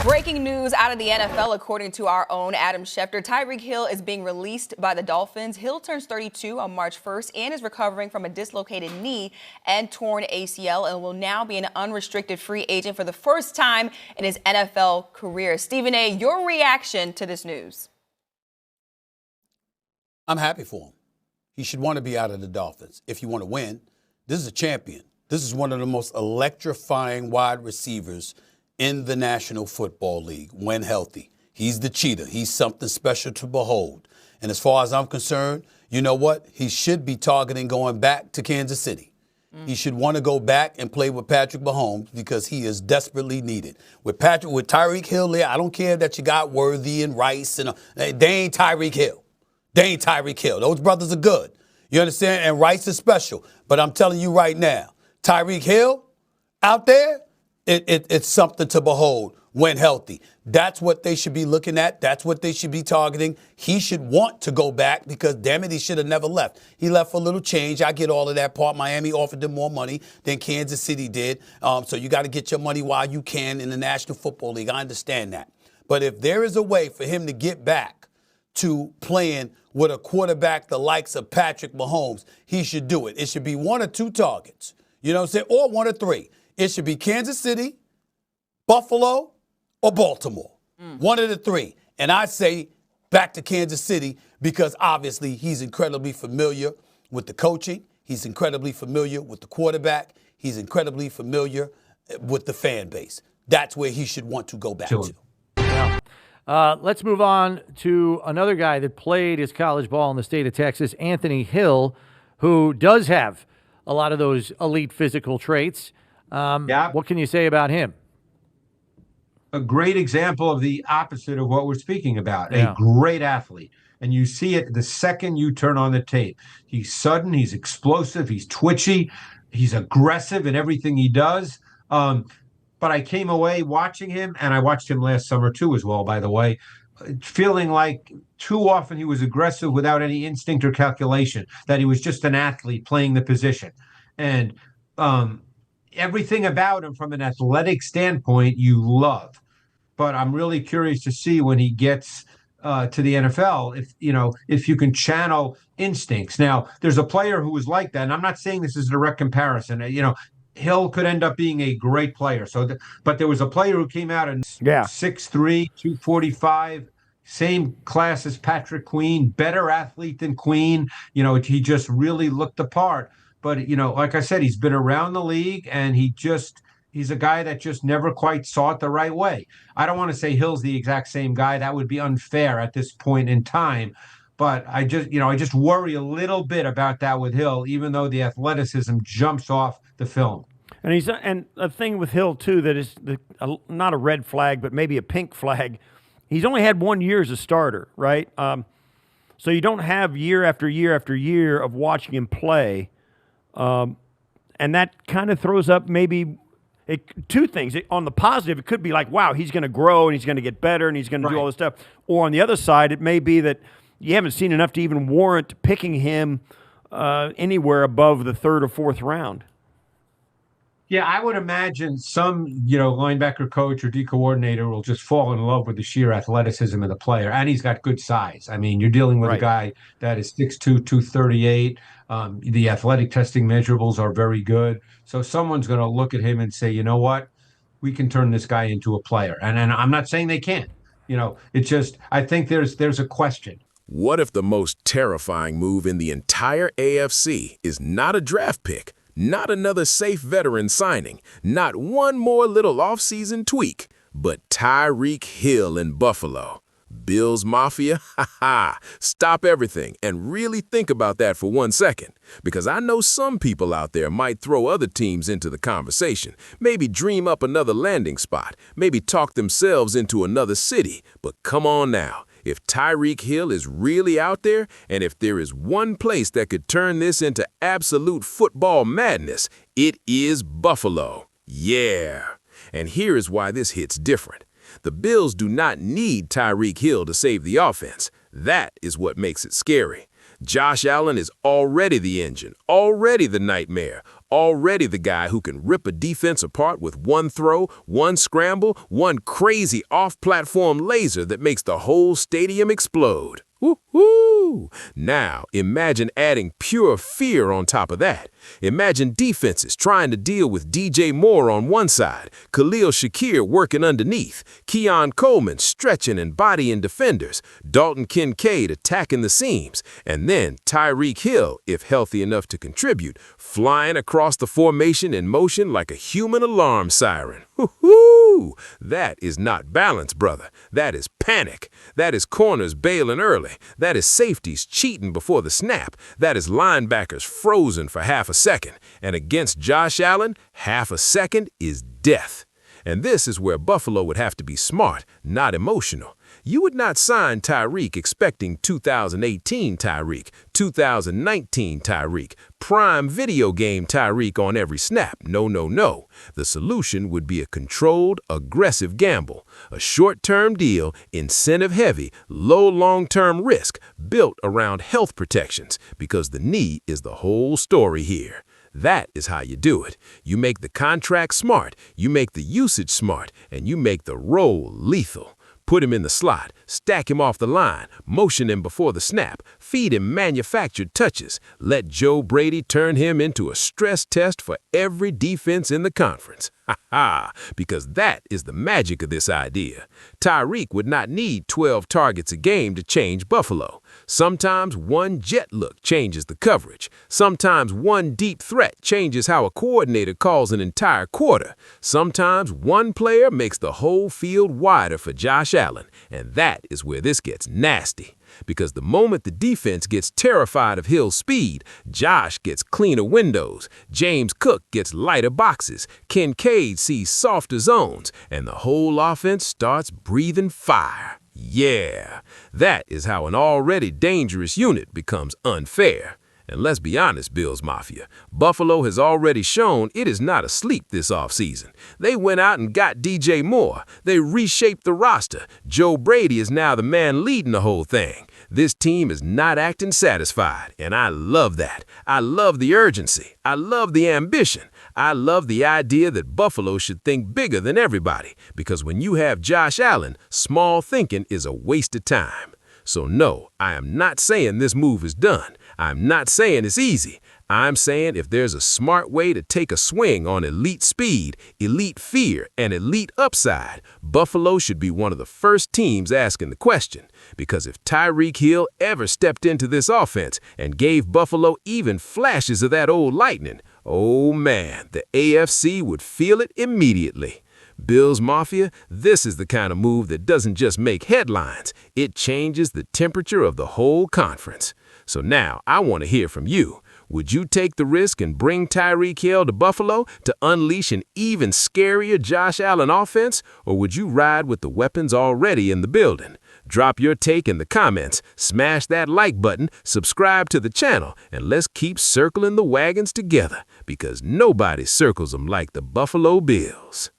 Breaking news out of the NFL, according to our own Adam Schefter. Tyreek Hill is being released by the Dolphins. Hill turns 32 on March 1st and is recovering from a dislocated knee and torn ACL and will now be an unrestricted free agent for the first time in his NFL career. Stephen A., your reaction to this news? I'm happy for him. He should want to be out of the Dolphins. If you want to win, this is a champion. This is one of the most electrifying wide receivers in the National Football League when healthy. He's the cheetah. He's something special to behold. And as far as I'm concerned, you know what? He should be targeting going back to Kansas City. He should want to go back and play with Patrick Mahomes because he is desperately needed. With Tyreek Hill there, I don't care that you got Worthy and Rice. And they ain't Tyreek Hill. They ain't Tyreek Hill. Those brothers are good. You understand? And Rice is special. But I'm telling you right now, Tyreek Hill out there, it's something to behold when healthy. That's what they should be looking at. That's what they should be targeting. He should want to go back because, damn it, he should have never left. He left for a little change. I get all of that part. Miami offered him more money than Kansas City did. So you got to get your money while you can in the National Football League. I understand that. But if there is a way for him to get back to playing with a quarterback the likes of Patrick Mahomes, he should do it. It should be one or two targets. You know what I'm saying? Or one or three. It should be Kansas City, Buffalo, or Baltimore. One of the three. And I say back to Kansas City because obviously he's incredibly familiar with the coaching. He's incredibly familiar with the quarterback. He's incredibly familiar with the fan base. That's where he should want to go back to. Yeah. Let's move on to another guy that played his college ball in the state of Texas, Anthony Hill, who does have a lot of those elite physical traits. What can you say about him? A great example of the opposite of what we're speaking about. A great athlete. And you see it the second you turn on the tape. He's sudden, he's explosive, he's twitchy, he's aggressive in everything he does. But I came away watching him, and I watched him last summer too as well, by the way, feeling like too often he was aggressive without any instinct or calculation, that he was just an athlete playing the position. And everything about him from an athletic standpoint you love. But I'm really curious to see when he gets to the NFL if you can channel instincts. Now, there's a player who was like that, and I'm not saying this is a direct comparison. Hill could end up being a great player. But there was a player who came out in 6'3", 245, same class as Patrick Queen, better athlete than Queen. He just really looked the part. But, like I said, he's been around the league, and he's a guy that just never quite saw it the right way. I don't want to say Hill's the exact same guy. That would be unfair at this point in time. But I just worry a little bit about that with Hill, even though the athleticism jumps off the film. And a thing with Hill, too, that is not a red flag, but maybe a pink flag. He's only had 1 year as a starter, right? So you don't have year after year after year of watching him play. And that kind of throws up maybe two things. On the positive, it could be like, wow, he's going to grow and he's going to get better and he's going to do all this stuff. Or on the other side, it may be that you haven't seen enough to even warrant picking him anywhere above the third or fourth round. Yeah, I would imagine some, linebacker coach or D coordinator will just fall in love with the sheer athleticism of the player. And he's got good size. I mean, you're dealing with a guy that is 6'2", 238. The athletic testing measurables are very good. So someone's going to look at him and say, you know what? We can turn this guy into a player. And I'm not saying they can't. It's just, I think there's a question. What if the most terrifying move in the entire AFC is not a draft pick? Not another safe veteran signing, not one more little offseason tweak, but Tyreek Hill in Buffalo. Bills Mafia, stop everything and really think about that for 1 second, because I know some people out there might throw other teams into the conversation, maybe dream up another landing spot, maybe talk themselves into another city, but come on now. If Tyreek Hill is really out there, and if there is one place that could turn this into absolute football madness, it is Buffalo. Yeah. And here is why this hits different. The Bills do not need Tyreek Hill to save the offense. That is what makes it scary. Josh Allen is already the engine, already the nightmare, already the guy who can rip a defense apart with one throw, one scramble, one crazy off-platform laser that makes the whole stadium explode. Woo-hoo! Now, imagine adding pure fear on top of that. Imagine defenses trying to deal with DJ Moore on one side, Khalil Shakir working underneath, Keon Coleman stretching and bodying defenders, Dalton Kincaid attacking the seams, and then Tyreek Hill, if healthy enough to contribute, flying across the formation in motion like a human alarm siren. Woo-hoo! That is not balance, brother. That is panic. That is corners bailing early. That is safeties cheating before the snap. That is linebackers frozen for half a second. And against Josh Allen, half a second is death. And this is where Buffalo would have to be smart, not emotional. You would not sign Tyreek expecting 2018 Tyreek, 2019 Tyreek, prime video game Tyreek on every snap. No, no, no. The solution would be a controlled, aggressive gamble, a short-term deal, incentive-heavy, low long-term risk, built around health protections, because the knee is the whole story here. That is how you do it. You make the contract smart, you make the usage smart, and you make the role lethal. Put him in the slot, stack him off the line, motion him before the snap, feed him manufactured touches. Let Joe Brady turn him into a stress test for every defense in the conference. Ha, because that is the magic of this idea. Tyreek would not need 12 targets a game to change Buffalo. Sometimes one jet look changes the coverage. Sometimes one deep threat changes how a coordinator calls an entire quarter. Sometimes one player makes the whole field wider for Josh Allen. And that is where this gets nasty. Because the moment the defense gets terrified of Hill's speed, Josh gets cleaner windows, James Cook gets lighter boxes, Kincaid sees softer zones, and the whole offense starts breathing fire. Yeah, that is how an already dangerous unit becomes unfair. And let's be honest, Bills Mafia, Buffalo has already shown it is not asleep this offseason. They went out and got DJ Moore. They reshaped the roster. Joe Brady is now the man leading the whole thing. This team is not acting satisfied, and I love that. I love the urgency. I love the ambition. I love the idea that Buffalo should think bigger than everybody, because when you have Josh Allen, small thinking is a waste of time. So no, I am not saying this move is done. I'm not saying it's easy. I'm saying if there's a smart way to take a swing on elite speed, elite fear, and elite upside, Buffalo should be one of the first teams asking the question. Because if Tyreek Hill ever stepped into this offense and gave Buffalo even flashes of that old lightning, oh man, the AFC would feel it immediately. Bills Mafia, this is the kind of move that doesn't just make headlines, it changes the temperature of the whole conference. So now I want to hear from you. Would you take the risk and bring Tyreek Hill to Buffalo to unleash an even scarier Josh Allen offense, or would you ride with the weapons already in the building? Drop your take in the comments, smash that like button, subscribe to the channel, and let's keep circling the wagons together, because nobody circles them like the Buffalo Bills.